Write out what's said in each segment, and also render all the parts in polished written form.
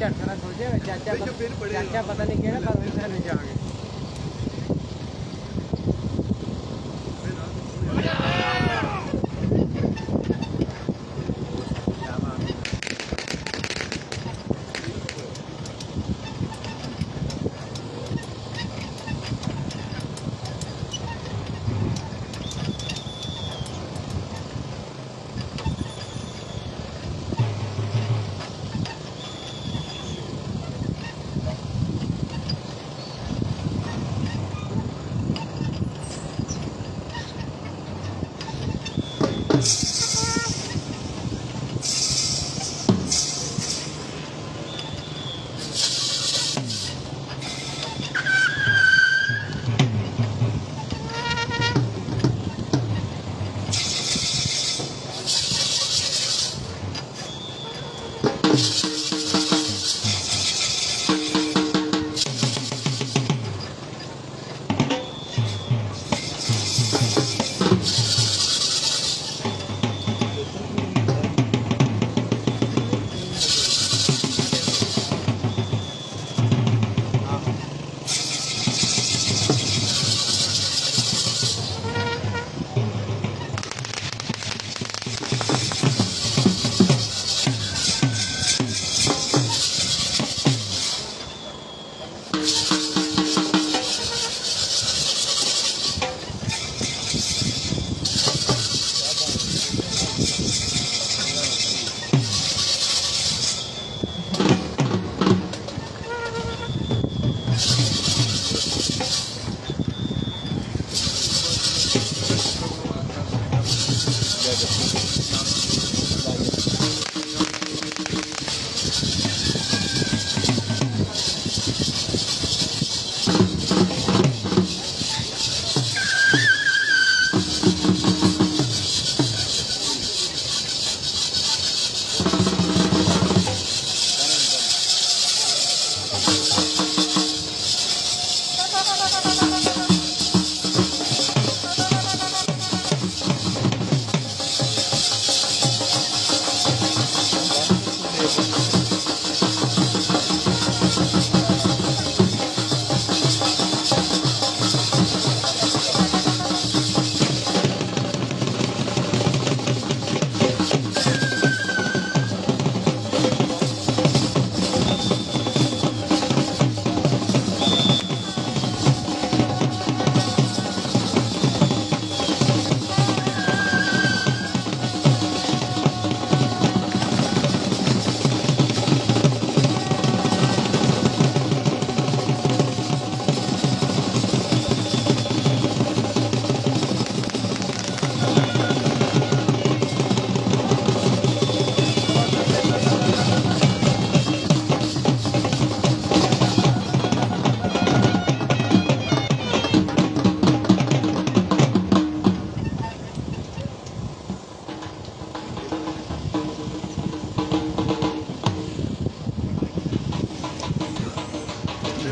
ਝਟਕਾ ਸੋਚਿਆ ਚਾਚਾ ਪਤਾ ਨਹੀਂ ਕਿਹੜਾ ਪਰ ਵੀ ਸਾਨੂੰ ਜਾਵਾਂਗੇ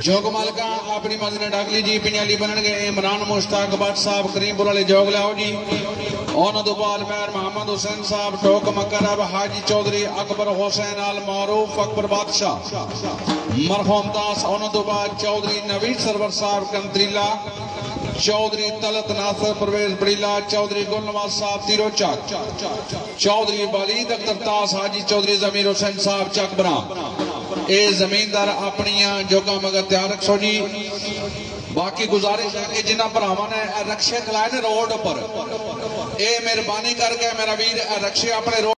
जोग मालका अपनी मर्जी ने डाकली जी पिंजाली बनन गए इमरान मुश्ताक भट्ट साहब करीमपुर वाले जोग लियाओ जी। उन्होंने तो बाद मेयर मोहम्मद हुसैन साहब टोक मकरब हाजी चौधरी अकबर हुसैन अल मारूफ अकबर बादशाह मरहूम दास। उन्होंने तो बाद चौधरी नवीद सरवर साहब कंत्रीला, चौधरी तलत नासर परवेज बड़ीला, चौधरी गुलनवाज साहब तीरो चक, चौधरी वलीद अख्तर तास हाजी चौधरी जमीर हुसैन साहब चक बना। ये जमीनदार अपनी जोगा मगर तैयार रखो जी। बाकी गुजारिश है कि जिन्होंने भरावां ने रक्शे खलाए ने रोड पर, ये मेहरबानी करके मेरा वीर रक्शे अपने